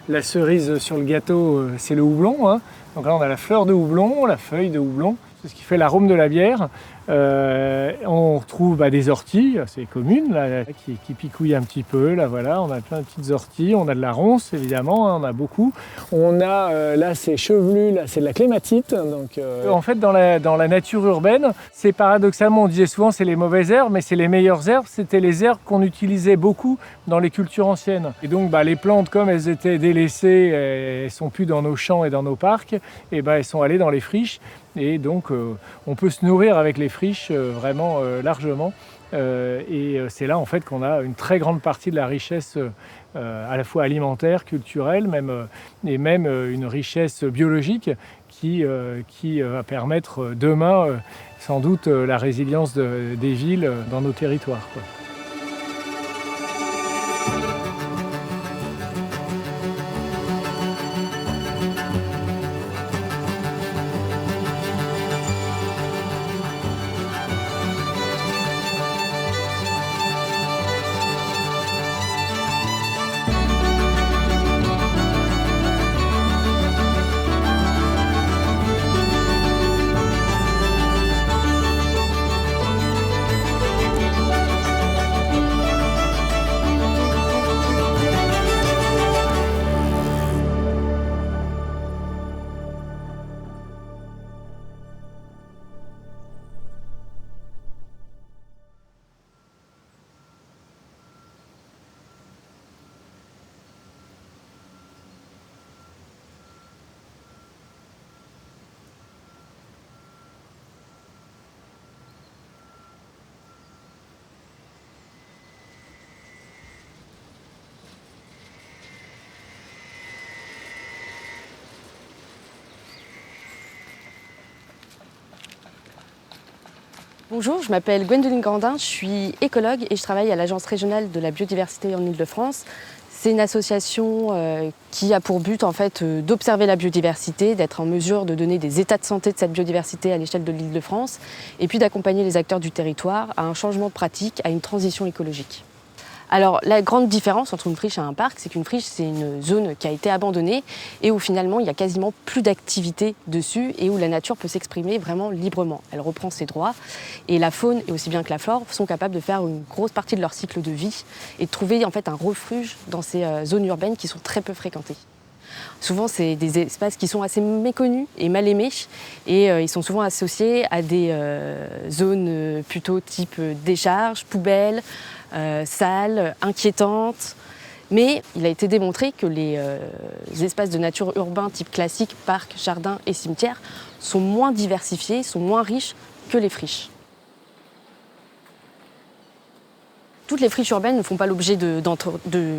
La cerise sur le gâteau, c'est le houblon, hein. Donc là, on a la fleur de houblon, la feuille de houblon, c'est ce qui fait l'arôme de la bière. On retrouve des orties, c'est commun, là, qui picouillent un petit peu. Là, voilà, on a plein de petites orties, on a de la ronce, évidemment, hein, on a beaucoup. On a, là, c'est chevelu, là, c'est de la clématite. Donc, en fait, dans la nature urbaine, c'est paradoxalement, on disait souvent, c'est les mauvaises herbes, mais c'est les meilleures herbes. C'était les herbes qu'on utilisait beaucoup dans les cultures anciennes. Et donc, les plantes, comme elles étaient délaissées, elles sont plus dans nos champs et dans nos parcs, et elles sont allées dans les friches. Et donc, on peut se nourrir avec les friches vraiment largement. Et c'est là, en fait, qu'on a une très grande partie de la richesse à la fois alimentaire, culturelle, et même une richesse biologique qui va permettre demain, sans doute, la résilience des villes dans nos territoires, quoi. Bonjour, je m'appelle Gwendoline Grandin, je suis écologue et je travaille à l'Agence régionale de la biodiversité en Île-de-France. C'est une association qui a pour but en fait d'observer la biodiversité, d'être en mesure de donner des états de santé de cette biodiversité à l'échelle de l'Île-de-France et puis d'accompagner les acteurs du territoire à un changement pratique, à une transition écologique. Alors la grande différence entre une friche et un parc, c'est qu'une friche c'est une zone qui a été abandonnée et où finalement il n'y a quasiment plus d'activité dessus et où la nature peut s'exprimer vraiment librement. Elle reprend ses droits et la faune et aussi bien que la flore sont capables de faire une grosse partie de leur cycle de vie et de trouver en fait un refuge dans ces zones urbaines qui sont très peu fréquentées. Souvent, c'est des espaces qui sont assez méconnus et mal aimés et ils sont souvent associés à des zones plutôt type décharge, poubelle, sales, inquiétantes. Mais il a été démontré que les espaces de nature urbain type classique, parc, jardin et cimetière sont moins diversifiés, sont moins riches que les friches. Toutes les friches urbaines ne font pas l'objet de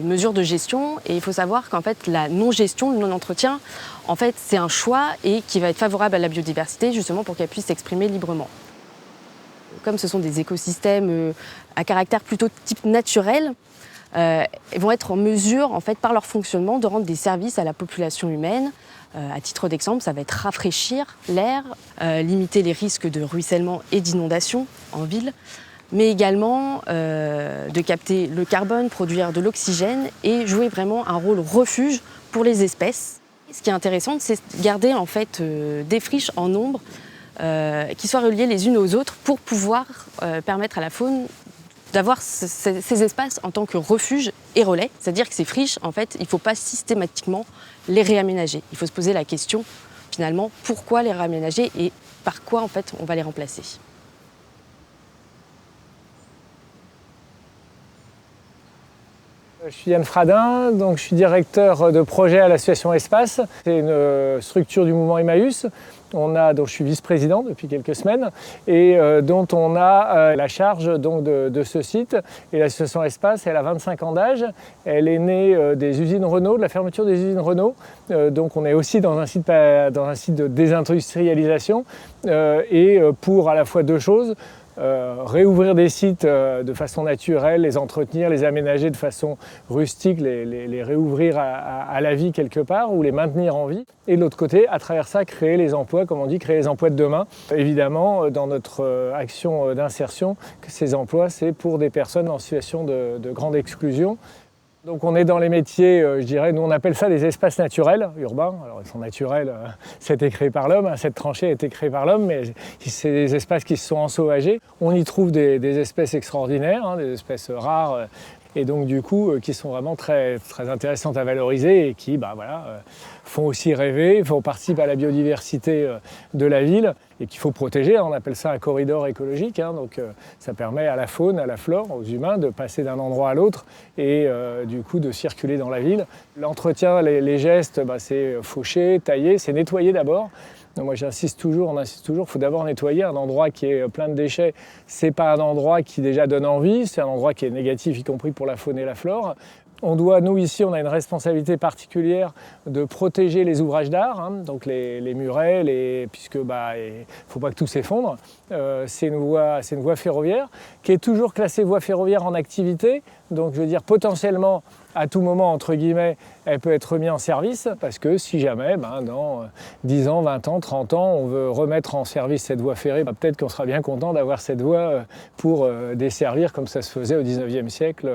mesures de gestion et il faut savoir qu'en fait la non-gestion, le non-entretien, en fait c'est un choix et qui va être favorable à la biodiversité justement pour qu'elle puisse s'exprimer librement. Comme ce sont des écosystèmes à caractère plutôt type naturel, ils vont être en mesure, en fait, par leur fonctionnement, de rendre des services à la population humaine. À titre d'exemple, ça va être rafraîchir l'air, limiter les risques de ruissellement et d'inondation en ville, mais également de capter le carbone, produire de l'oxygène et jouer vraiment un rôle refuge pour les espèces. Ce qui est intéressant, c'est de garder en fait, des friches en nombre qui soient reliées les unes aux autres pour pouvoir permettre à la faune d'avoir ces espaces en tant que refuge et relais. C'est-à-dire que ces friches, en fait, il ne faut pas systématiquement les réaménager. Il faut se poser la question, finalement, pourquoi les réaménager et par quoi, en fait, on va les remplacer. Je suis Yann Fradin, donc je suis directeur de projet à l'association Espace. C'est une structure du mouvement Emmaüs. dont je suis vice-président depuis quelques semaines et dont on a la charge donc, de ce site. Et l'association Espace, elle a 25 ans d'âge. Elle est née des usines Renault, de la fermeture des usines Renault. Donc on est aussi dans un site de désindustrialisation et pour à la fois deux choses. Réouvrir des sites de façon naturelle, les entretenir, les aménager de façon rustique, les réouvrir à la vie quelque part ou les maintenir en vie. Et de l'autre côté, à travers ça, créer les emplois, comme on dit, créer les emplois de demain. Évidemment, dans notre action d'insertion, ces emplois, c'est pour des personnes en situation de grande exclusion. Donc on est dans les métiers, je dirais, nous on appelle ça des espaces naturels, urbains. Alors ils sont naturels, c'était créé par l'homme, cette tranchée a été créée par l'homme, mais c'est des espaces qui se sont ensauvagés. On y trouve des espèces extraordinaires, des espèces rares, et donc du coup qui sont vraiment très, très intéressantes à valoriser et qui font aussi rêver, participent à la biodiversité de la ville et qu'il faut protéger. On appelle ça un corridor écologique, donc ça permet à la faune, à la flore, aux humains de passer d'un endroit à l'autre et du coup de circuler dans la ville. L'entretien, les gestes, c'est faucher, tailler, c'est nettoyer d'abord. Donc moi on insiste toujours, il faut d'abord nettoyer un endroit qui est plein de déchets. C'est pas un endroit qui déjà donne envie, c'est un endroit qui est négatif, y compris pour la faune et la flore. Nous ici, on a une responsabilité particulière de protéger les ouvrages d'art, donc les murets, puisque il ne faut pas que tout s'effondre. C'est une voie ferroviaire qui est toujours classée voie ferroviaire en activité, donc je veux dire potentiellement à tout moment, entre guillemets, elle peut être remise en service parce que si jamais, dans 10 ans, 20 ans, 30 ans, on veut remettre en service cette voie ferrée, peut-être qu'on sera bien content d'avoir cette voie pour desservir, comme ça se faisait au 19e siècle,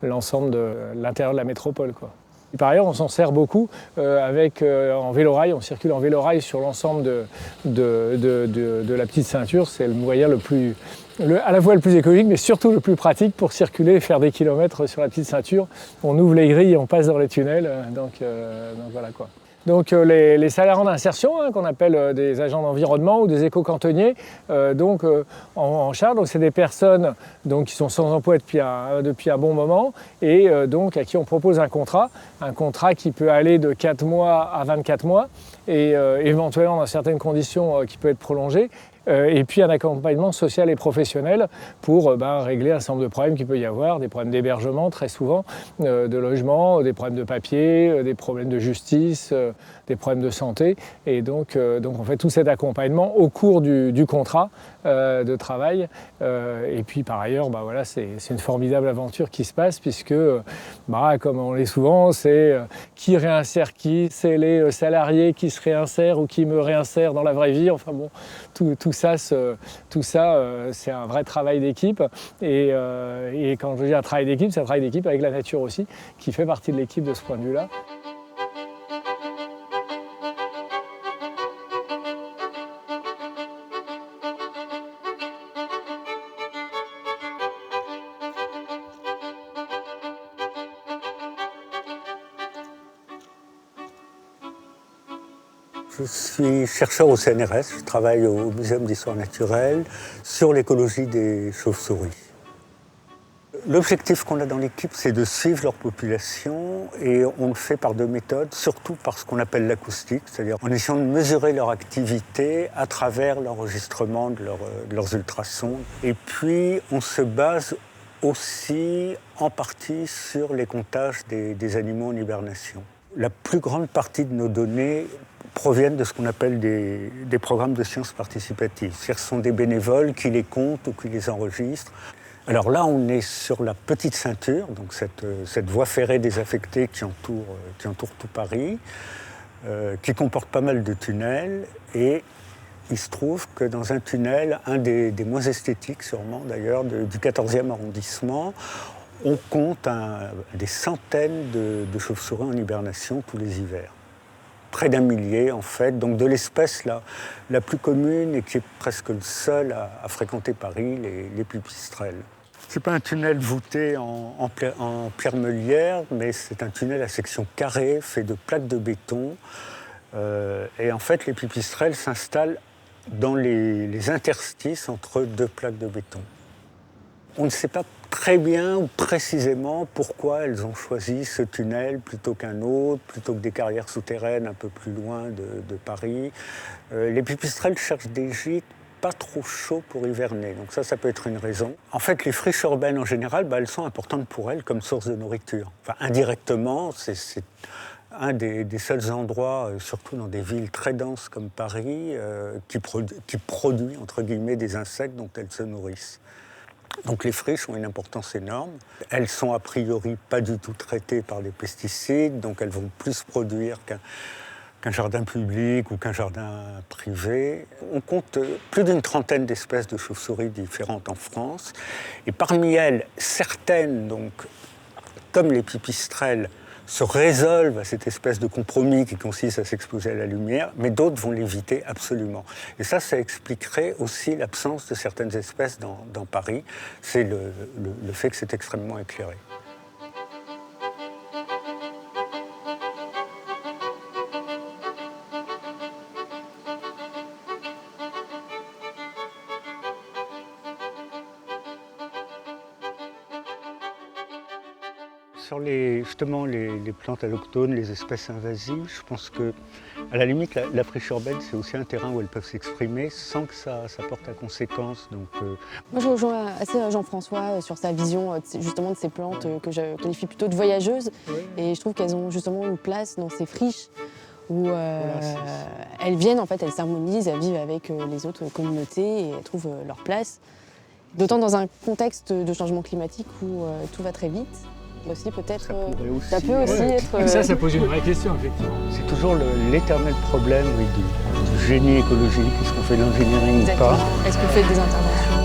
l'ensemble de l'intérieur de la métropole, quoi. Et par ailleurs, on s'en sert beaucoup en vélorail. On circule en vélorail sur l'ensemble de la petite ceinture. C'est le moyen à la fois le plus écologique, mais surtout le plus pratique pour circuler et faire des kilomètres sur la petite ceinture. On ouvre les grilles et on passe dans les tunnels. Donc voilà quoi. Donc les salariés d'insertion, qu'on appelle des agents d'environnement ou des éco-cantonniers, en charge. Donc c'est des personnes qui sont sans emploi depuis un bon moment et donc à qui on propose un contrat qui peut aller de 4 mois à 24 mois et éventuellement dans certaines conditions qui peut être prolongé. Et puis un accompagnement social et professionnel pour régler un certain nombre de problèmes qu'il peut y avoir, des problèmes d'hébergement très souvent, de logement, des problèmes de papier, des problèmes de justice, des problèmes de santé. Et donc on fait tout cet accompagnement au cours du contrat de travail. Et puis par ailleurs, c'est une formidable aventure qui se passe puisque, comme on l'est souvent, c'est qui réinsère qui, c'est les salariés qui se réinsèrent ou qui me réinsèrent dans la vraie vie. Enfin bon, tout ça, c'est un vrai travail d'équipe. Et quand je dis un travail d'équipe, c'est un travail d'équipe avec la nature aussi, qui fait partie de l'équipe de ce point de vue-là. Je suis chercheur au CNRS, je travaille au Muséum d'histoire naturelle sur l'écologie des chauves-souris. L'objectif qu'on a dans l'équipe, c'est de suivre leur population et on le fait par deux méthodes, surtout par ce qu'on appelle l'acoustique, c'est-à-dire en essayant de mesurer leur activité à travers l'enregistrement de leurs ultrasons. Et puis on se base aussi en partie sur les comptages des animaux en hibernation. La plus grande partie de nos données proviennent de ce qu'on appelle des programmes de sciences participatives. C'est-à-dire ce sont des bénévoles qui les comptent ou qui les enregistrent. Alors là, on est sur la petite ceinture, donc cette voie ferrée désaffectée qui entoure tout Paris, qui comporte pas mal de tunnels. Et il se trouve que dans un tunnel, un des moins esthétiques sûrement d'ailleurs, du 14e arrondissement, on compte des centaines de chauves-souris en hibernation tous les hivers. Près d'1 millier en fait, donc de l'espèce la plus commune et qui est presque le seul à fréquenter Paris, les pipistrelles. Ce n'est pas un tunnel voûté en pierre meulière, mais c'est un tunnel à section carrée, fait de plaques de béton. Et en fait, les pipistrelles s'installent dans les interstices entre deux plaques de béton. On ne sait pas très bien ou précisément pourquoi elles ont choisi ce tunnel plutôt qu'un autre, plutôt que des carrières souterraines un peu plus loin de Paris. Les pipistrelles cherchent des gîtes pas trop chauds pour hiverner, donc ça peut être une raison. En fait, les friches urbaines en général, elles sont importantes pour elles comme source de nourriture. Enfin, indirectement, c'est un des seuls endroits, surtout dans des villes très denses comme Paris, qui produit, entre guillemets, des insectes dont elles se nourrissent. Donc les friches ont une importance énorme. Elles sont a priori pas du tout traitées par des pesticides, donc elles vont plus produire qu'un jardin public ou qu'un jardin privé. On compte plus d'une trentaine d'espèces de chauves-souris différentes en France. Et parmi elles, certaines comme les pipistrelles, se résolvent à cette espèce de compromis qui consiste à s'exposer à la lumière, mais d'autres vont l'éviter absolument. Et ça expliquerait aussi l'absence de certaines espèces dans Paris. C'est le fait que c'est extrêmement éclairé. Sur justement les plantes alloctones, les espèces invasives, je pense que, à la limite, la friche urbaine, c'est aussi un terrain où elles peuvent s'exprimer sans que ça porte à conséquence. Donc, Moi, je rejoins assez Jean-François sur sa vision justement de ces plantes que je qualifie plutôt de voyageuses. Et je trouve qu'elles ont justement une place dans ces friches où elles viennent, en fait, elles s'harmonisent, elles vivent avec les autres communautés et elles trouvent leur place. D'autant dans un contexte de changement climatique où tout va très vite. Aussi peut-être ça peut aussi être Ça pose une vraie question, effectivement. C'est toujours l'éternel problème du génie écologique. Est-ce qu'on fait de l'ingénierie ou pas? Est-ce qu'on fait des interventions